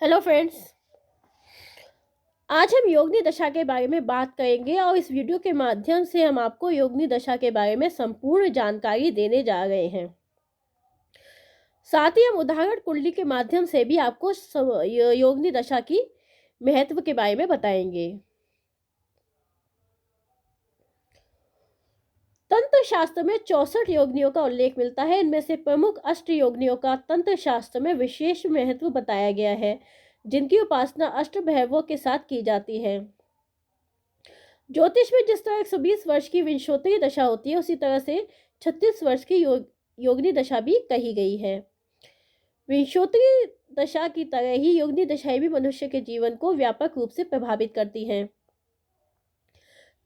Hello friends. आज हम योगिनी दशा के बारे में बात करेंगे और इस वीडियो के माध्यम से हम आपको योगिनी दशा के बारे में संपूर्ण जानकारी देने जा रहे हैं। साथ ही हम उदाहरण कुंडली के माध्यम से भी आपको योगिनी दशा की महत्व के बारे में बताएंगे। तंत्र शास्त्र में 64 योगिनियों का उल्लेख मिलता है। इनमें से प्रमुख अष्ट योगिनियों का तंत्र शास्त्र में विशेष महत्व बताया गया है, जिनकी उपासना अष्ट भैरवों के साथ की जाती है। ज्योतिष में जिस तरह 120 वर्ष की विंशोत्तरी दशा होती है, उसी तरह से 36 वर्ष की योगिनी दशा भी कही गई है। विंशोत्तरी दशा की तरह ही योगिनी दशाएं भी मनुष्य के जीवन को व्यापक रूप से प्रभावित करती हैं।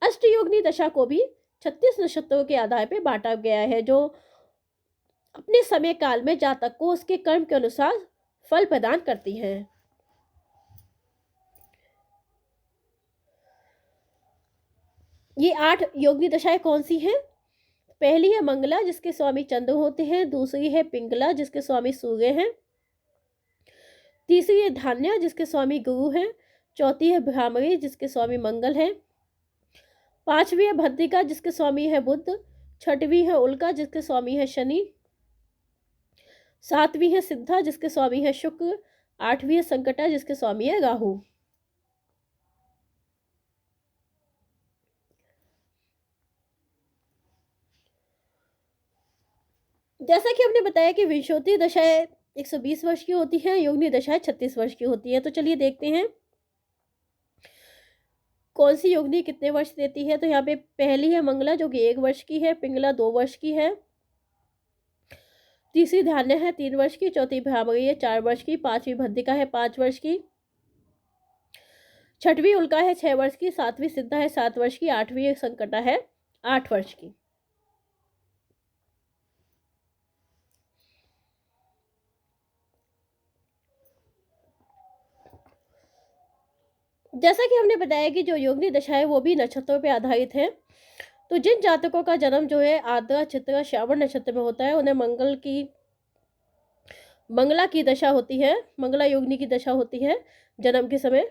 अष्ट योगिनी दशा को भी 36 नक्षत्रों के आधार पर बांटा गया है, जो अपने समय काल में जातक को उसके कर्म के अनुसार फल प्रदान करती हैं। ये 8 योगिनी दशाएं कौन सी हैं? पहली है मंगला, जिसके स्वामी चंद्र होते हैं। दूसरी है पिंगला, जिसके स्वामी सूर्य हैं। तीसरी है धान्या, जिसके स्वामी गुरु हैं। चौथी है भ्रामरी, जिसके स्वामी मंगल हैं। पांचवी है भद्रिका, जिसके स्वामी है बुध। छठवीं है उल्का, जिसके स्वामी है शनि। सातवीं है सिद्धा, जिसके स्वामी है शुक्र। आठवीं है संकटा, जिसके स्वामी है राहु। जैसा कि हमने बताया कि विंशोत्तरी दशाएं 120 वर्ष की होती हैं, योगिनी दशाएं 36 वर्ष की होती है। तो चलिए देखते हैं कौन सी योगिनी कितने वर्ष देती है। तो यहाँ पे पहली है मंगला, जो कि 1 वर्ष की है। पिंगला 2 वर्ष की है। तीसरी धान्य है 3 वर्ष की। चौथी भ्रामरी है 4 वर्ष की। पांचवी भद्रिका है 5 वर्ष की। छठवीं उल्का है 6 वर्ष की। सातवीं सिद्धा है 7 वर्ष की। आठवीं संकटा है 8 वर्ष की। जैसा कि हमने बताया कि जो योगिनी दशा है वो भी नक्षत्रों पर आधारित है। तो जिन जातकों का जन्म जो है आद्रा चित्रा श्रावण नक्षत्र में होता है, उन्हें मंगला की दशा होती है, मंगला योगिनी की दशा होती है जन्म के समय।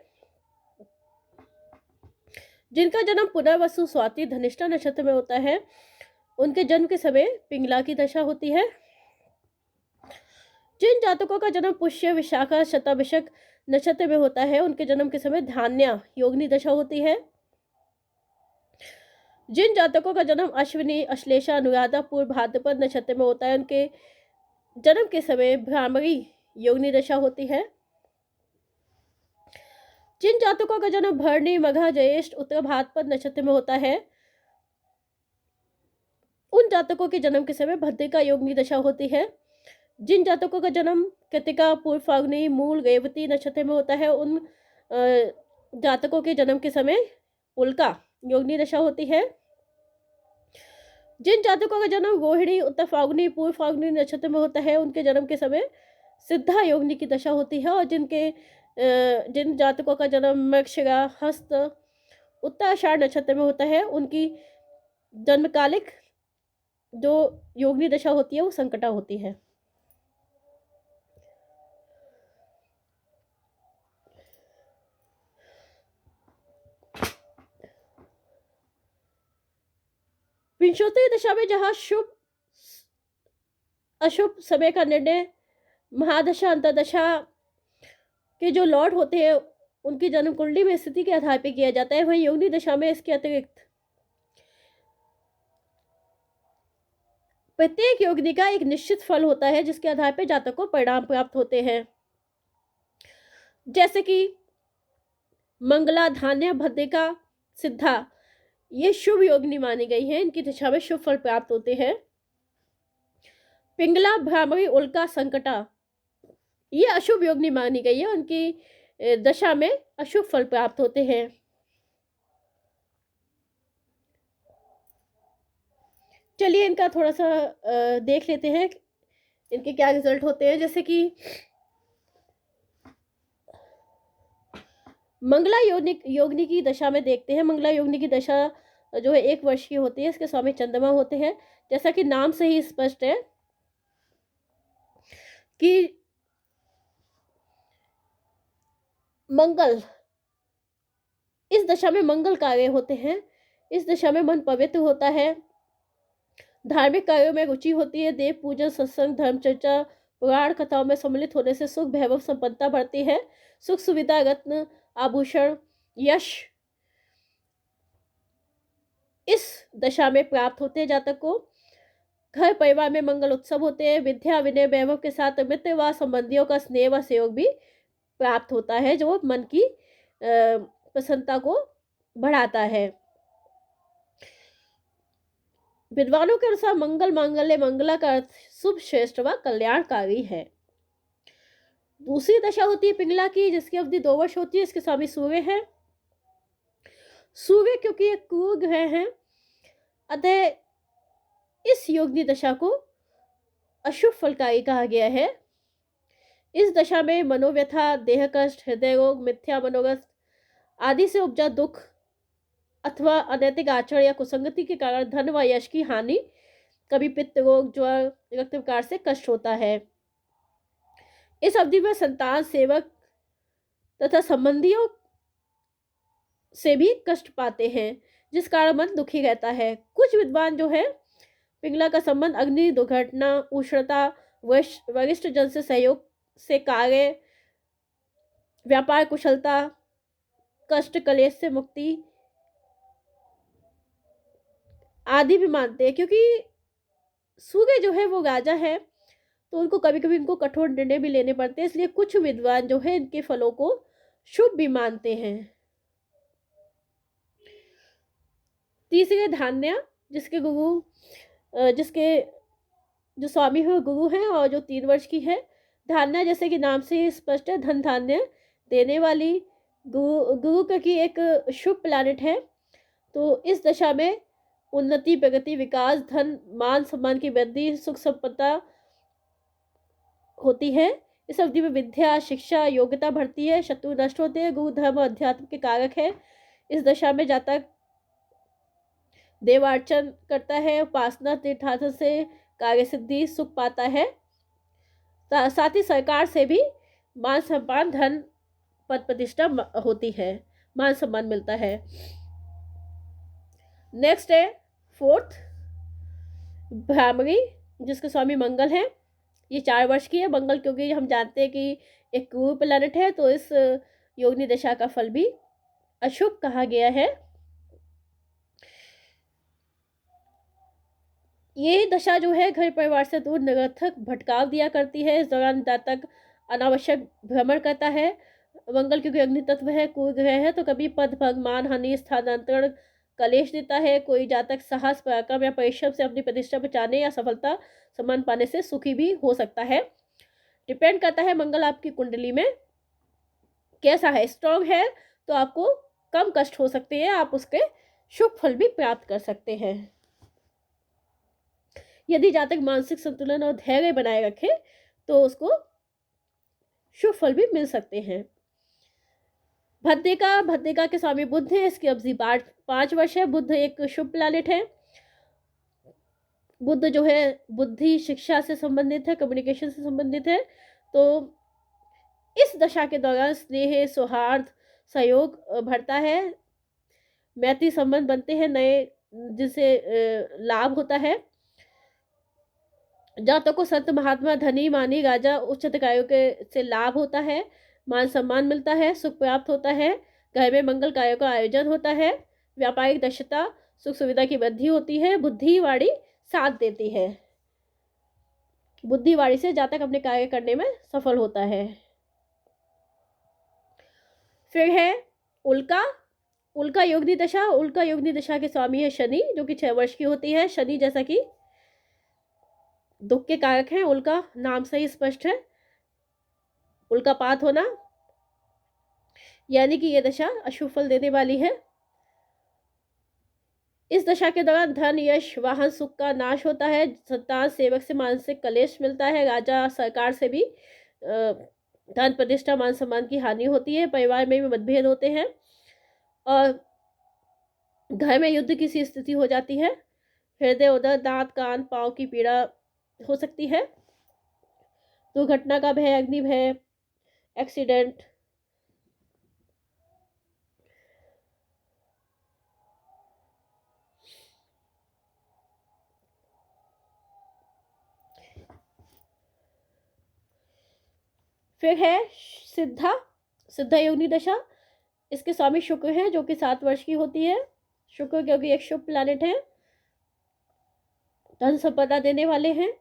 जिनका जन्म पुनर्वसु स्वाति धनिष्ठा नक्षत्र में होता है, उनके जन्म के समय पिंगला की दशा होती है। जिन जातकों का जन्म पुष्य विशाखा शताभिषक नक्षत्र में होता है, उनके जन्म के समय धान्या योगिनी दशा होती है। जिन जातकों का जन्म अश्विनी अश्लेषा अनुराधा पूर्व भाद्रपद नक्षत्र में होता है, उनके जन्म के समय भ्रामरी योगिनी दशा होती है। जिन जातकों का जन्म भरणी मघा ज्येष्ठ उत्तर भाद्रपद नक्षत्र में होता है, उन जातकों के जन्म के समय भद्रिका योगिनी दशा होती है। जिन जातकों का जन्म कृतिका पूर्व फाल्गुनी मूल रेवती नक्षत्र में होता है, उन जातकों के जन्म के समय उल्का योगिनी दशा होती है। जिन जातकों का जन्म रोहिणी उत्तर फाल्गुनी पूर्व फाल्गुनी नक्षत्र में होता है, उनके जन्म के समय सिद्धा योगिनी की दशा होती है। और जिन जातकों का जन्म मृगशिरा हस्त उत्तराषाढ़ नक्षत्र में होता है, उनकी जन्मकालिक जो योगिनी दशा होती है वो संकटा होती है। विंशोत्तरी दशा में जहां शुभ अशुभ समय का निर्णय महादशा अंतरदशा के जो लॉर्ड होते हैं उनकी जन्म कुंडली में स्थिति के आधार पर किया जाता है, वहीं योगिनी दशा में इसके अतिरिक्त प्रत्येक योगिनी का एक निश्चित फल होता है, जिसके आधार पर जातक को परिणाम प्राप्त होते हैं। जैसे कि मंगला धान्य भद्रिका सिद्धा ये शुभ योगिनी मानी गई हैं, इनकी दशा में शुभ फल प्राप्त होते हैं। पिंगला भ्रामरी उल्का संकटा ये अशुभ योगिनी मानी गई है, उनकी दशा में अशुभ फल प्राप्त होते हैं। चलिए इनका थोड़ा सा देख लेते हैं इनके क्या रिजल्ट होते हैं। जैसे कि मंगला योगिनी की दशा में देखते हैं। मंगला योगिनी की दशा जो है 1 वर्ष की होती है। इसके स्वामी चंद्रमा होते हैं। जैसा कि नाम से ही स्पष्ट है कि मंगल, इस दशा में मंगल कार्य होते हैं। इस दशा में मन पवित्र होता है, धार्मिक कार्यों में रुचि होती है। देव पूजन, सत्संग, धर्म चर्चा, पुराण कथाओं में सम्मिलित होने से सुख, वैभव, संपन्नता बढ़ती है। सुख सुविधा, रत्न, आभूषण, यश इस दशा में प्राप्त होते हैं जातक को। घर परिवार में मंगल उत्सव होते हैं। विद्या, विनय, वैभव के साथ मित्र व संबंधियों का स्नेह व सहयोग भी प्राप्त होता है, जो मन की प्रसन्नता को बढ़ाता है। विद्वानों के अनुसार मंगल, मांगल्य, मंगला का अर्थ शुभ, श्रेष्ठ व कल्याणकारी है। दूसरी दशा होती है पिंगला की, जिसकी अवधि 2 वर्ष होती है। इसके स्वामी सूर्य है। सूर्य क्योंकि एक क्रूर ग्रह है, अतः इस योगिनी दशा को अशुभ फलकारी कहा गया है। इस दशा में मनोव्यथा, देह कष्ट, हृदय रोग, मिथ्या मनोरथ आदि से उपजा दुख अथवा अनैतिक आचरण या कुसंगति के कारण धन व यश की हानि, कभी पित्त रोग, ज्वर, रक्त विकार से कष्ट होता है। इस अवधि में संतान, सेवक तथा संबंधियों से भी कष्ट पाते हैं, जिस कारण मन दुखी रहता है। कुछ विद्वान जो है पिंगला का संबंध अग्नि, दुर्घटना, उष्णता, वरिष्ठ जन से सहयोग से कार्य, व्यापार कुशलता, कष्ट, कलेश से मुक्ति आदि भी मानते हैं। क्योंकि सूर्य जो है वो राजा है, तो उनको कभी कभी इनको कठोर निर्णय भी लेने पड़ते हैं, इसलिए कुछ विद्वान जो है इनके फलों को शुभ भी मानते हैं। तीसरे धान्य, जिसके जो स्वामी है गुरु है और जो 3 वर्ष की है। धान्य जैसे कि नाम से ही स्पष्ट है, धन धान्य देने वाली गुरु का की एक शुभ प्लैनेट है। तो इस दशा में उन्नति, प्रगति, विकास, धन, मान सम्मान की वृद्धि, सुख संपदा होती है। इस अवधि में विद्या, शिक्षा, योग्यता बढ़ती है, शत्रु नष्ट होते हैं। गुरु धर्म और अध्यात्म के कारक है। इस दशा में जातक देवार्चन करता है, उपासना, तीर्थाटन से कार्य सिद्धि, सुख पाता है। साथ ही सरकार से भी मान सम्मान, धन, पद प्रतिष्ठा होती है, मान सम्मान मिलता है। नेक्स्ट है 4th भ्रामरी, जिसके स्वामी मंगल है। ये 4 वर्ष की है। मंगल क्योंकि हम जानते हैं कि एक क्रूर प्लैनेट है, तो इस योगिनी दशा का फल भी अशुभ कहा गया है। ये दशा जो है घर परिवार से दूर निरर्थक भटकाव दिया करती है। इस दौरान जातक अनावश्यक भ्रमण करता है। मंगल क्योंकि अग्नि तत्व है, क्रूर ग्रह है, तो कभी पद, भग, मान हानि, स्थानांतरण, कलेश देता है। कोई जातक साहस, पराक्रम या परिश्रम से अपनी प्रतिष्ठा बचाने या सफलता, सम्मान पाने से सुखी भी हो सकता है। डिपेंड करता है मंगल आपकी कुंडली में कैसा है। स्ट्रॉन्ग है तो आपको कम कष्ट हो सकते हैं, आप उसके शुभ फल भी प्राप्त कर सकते हैं। यदि जातक मानसिक संतुलन और धैर्य बनाए रखे तो उसको शुभ फल भी मिल सकते हैं। भद्रिका के स्वामी बुध है। इसकी अवधि 5 वर्ष है। बुध एक शुभ प्लैनेट है। बुध जो है बुद्धि, शिक्षा से संबंधित है, कम्युनिकेशन से संबंधित है। तो इस दशा के दौरान स्नेह, सौहार्द, सहयोग बढ़ता है, मैत्री संबंध बनते हैं नए, जिससे लाभ होता है। जातकों को संत, महात्मा, धनी, मानी, राजा, उच्च अधिकारियों के से लाभ होता है, मान सम्मान मिलता है, सुख प्राप्त होता है। घर में मंगल कार्यों का आयोजन होता है। व्यापारिक दक्षता, सुख सुविधा की वृद्धि होती है। बुद्धिवाड़ी साथ देती है। बुद्धिवाड़ी से जातक अपने कार्य करने में सफल होता है। फिर है उल्का योगिनी दशा। उल्का योगिनी दशा के स्वामी है शनि, जो कि 6 वर्ष की होती है। शनि जैसा कि दुख के कारक हैं। उल्का नाम से ही स्पष्ट है, उल्कापात होना, यानी कि यह दशा अशुभ फल देने वाली है। इस दशा के दौरान धन, यश, वाहन, सुख का नाश होता है। संतान, सेवक से मानसिक कलेश मिलता है। राजा, सरकार से भी धन, प्रतिष्ठा, मान सम्मान की हानि होती है। परिवार में भी मतभेद होते हैं और घर में युद्ध की सी स्थिति हो जाती है। हृदय, उदर, दांत, कान, पांव की पीड़ा हो सकती है। दुर्घटना का भय, अग्नि भय, एक्सीडेंट फिर है सिद्धा योगिनी दशा। इसके स्वामी शुक्र हैं, जो कि 7 वर्ष की होती है। शुक्र क्योंकि एक शुभ प्लैनेट है, धन संपदा देने वाले हैं।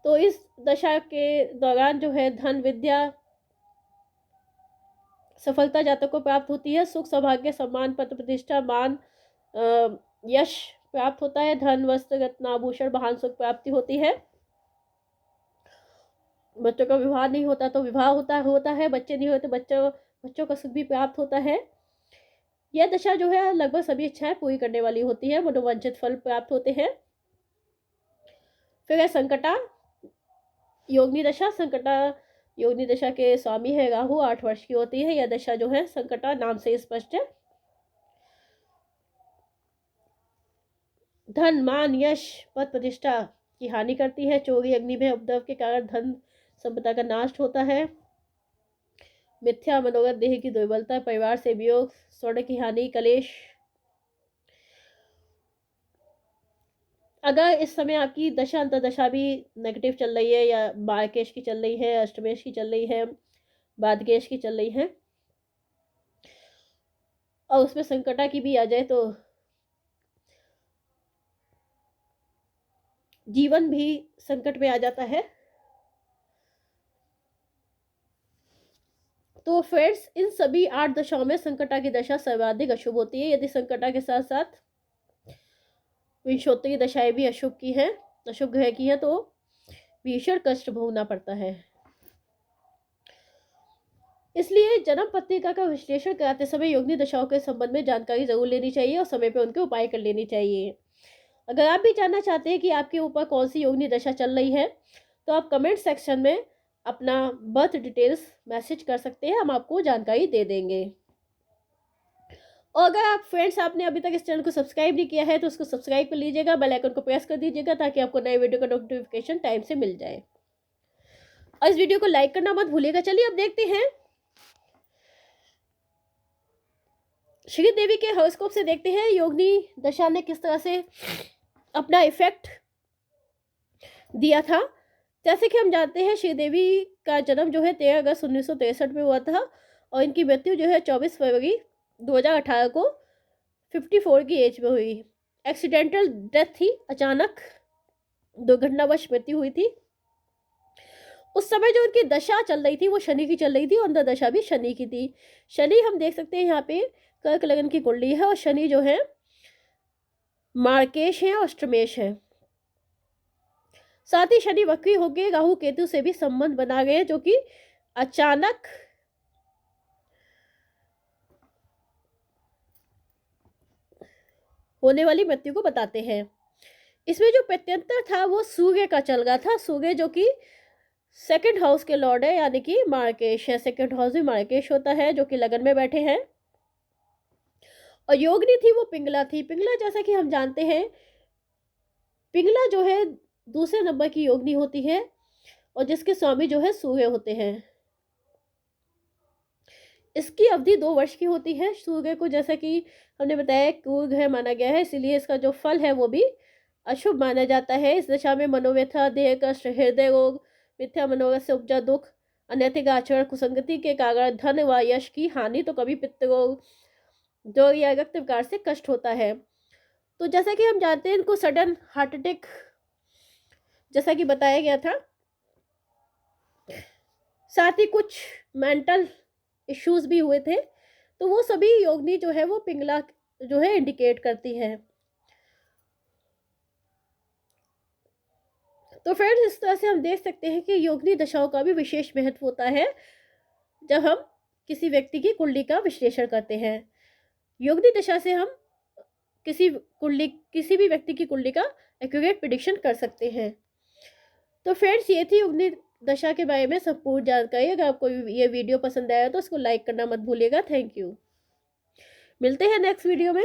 तो इस दशा के दौरान जो है धन, विद्या, सफलता जातक को प्राप्त होती है। सुख, सौभाग्य, सम्मान, पद प्रतिष्ठा, मान, यश प्राप्त होता है। धन, वस्त्र, रत्न, आभूषण, वाहन सुख प्राप्ति होती है। बच्चों का विवाह नहीं होता तो विवाह होता है। बच्चे नहीं होते बच्चों का सुख भी प्राप्त होता है। यह दशा जो है लगभग सभी इच्छाएं पूरी करने वाली होती है। मनोवांछित फल प्राप्त होते हैं। फिर है संकटा योगिनी दशा। संकटा योगिनी दशा के स्वामी है राहु, 8 वर्ष की होती है। यह दशा जो है संकटा नाम से स्पष्ट है। धन, मान, यश, पद प्रतिष्ठा की हानि करती है। चोरी, अग्निभय, उपद्रव के कारण धन संपदा का नाश होता है। मिथ्या मनोरथ, देह की दुर्बलता, परिवार से वियोग, स्वर्ण की हानि, कलेश। अगर इस समय आपकी दशा अंतर्दशा भी नेगेटिव चल रही है, या मार्केश की चल रही है, अष्टमेश की चल रही है, बादकेश की चल रही है, और उसमें संकटा की भी आ जाए, तो जीवन भी संकट में आ जाता है। तो फ्रेंड्स, इन सभी 8 दशाओं में संकटा की दशा सर्वाधिक अशुभ होती है। यदि संकटा के साथ साथ विंशोत्तरी दशाएं भी अशुभ ग्रह की है, तो भीषण कष्ट भोगना पड़ता है। इसलिए जन्म पत्रिका का विश्लेषण कराते समय योगिनी दशाओं के संबंध में जानकारी जरूर लेनी चाहिए और समय पर उनके उपाय कर लेनी चाहिए। अगर आप भी जानना चाहते हैं कि आपके ऊपर कौन सी योगिनी दशा चल रही है, तो आप कमेंट सेक्शन में अपना बर्थ डिटेल्स मैसेज कर सकते हैं, हम आपको जानकारी दे देंगे। और अगर आप फ्रेंड्स आपने अभी तक इस चैनल को सब्सक्राइब नहीं किया है, तो उसको सब्सक्राइब कर लीजिएगा, बेल आइकन को प्रेस कर दीजिएगा, ताकि आपको नए वीडियो का नोटिफिकेशन टाइम से मिल जाए। और इस वीडियो को लाइक करना मत भूलिएगा। चलिए अब देखते हैं श्री देवी के हॉरोस्कोप से, देखते हैं योगिनी दशा ने किस तरह से अपना इफेक्ट दिया था। जैसे कि हम जानते हैं श्री देवी का जन्म जो है 13 अगस्त 1963 में हुआ था, और इनकी मृत्यु जो है 24 फरवरी 2018 को 54 की एज में हुई। एक्सीडेंटल डेथ थी, अचानक दुर्घटनावश मृत्यु हुई थी। उस समय जो उनकी दशा चल रही थी वो शनि की चल रही थी, और अंदर दशा भी शनि की थी। शनि हम देख सकते हैं यहाँ पे कर्क लगन की कुंडली है, और शनि जो है मार्केश है और अष्टमेश है। साथ ही शनि वक्री होके राहु केतु से भी संबंध बना गए, जो कि अचानक होने वाली मृत्यु को बताते हैं। इसमें जो प्रत्यंतर था वो सूर्य का चल रहा था। सूर्य जो कि सेकंड हाउस के लॉर्ड है, यानी कि मार्केश है। सेकंड हाउस भी मार्केश होता है, जो कि लगन में बैठे हैं। और योगिनी थी वो पिंगला थी। पिंगला जैसा कि हम जानते हैं, पिंगला जो है दूसरे नंबर की योगिनी होती है, और जिसके स्वामी जो है सूर्य होते हैं। इसकी अवधि 2 वर्ष की होती है। सूर्य को जैसा कि हमने बताया क्रूर ग्रह माना गया है, इसीलिए इसका जो फल है वो भी अशुभ माना जाता है। इस दशा में मनोव्यथा, देह कष्ट, हृदय रोग, मिथ्या मनोरथ से उपजा दुख, अनैतिक आचरण, कुसंगति के कारण धन व यश की हानि, तो कभी पित्त रोग, जो या रक्त विकार से कष्ट होता है। तो जैसा कि हम जानते हैं, इनको सडन हार्ट अटैक जैसा कि बताया गया था। साथ ही कुछ मेंटल इश्यूज भी हुए थे। तो वो सभी योगिनी जो है वो पिंगला जो है इंडिकेट करती है। तो फ्रेंड्स, इस तरह से हम देख सकते हैं कि योगिनी दशाओं का भी विशेष महत्व होता है जब हम किसी व्यक्ति की कुंडली का विश्लेषण करते हैं। योगिनी दशा से हम किसी भी व्यक्ति की कुंडली का एक्यूरेट प्रेडिक्शन कर सकते हैं। तो फ्रेंड्स, ये थी योगिनी दशा के बारे में संपूर्ण जानकारी। अगर आपको ये वीडियो पसंद आया तो उसको लाइक करना मत भूलिएगा। Thank you. मिलते हैं नेक्स्ट वीडियो में।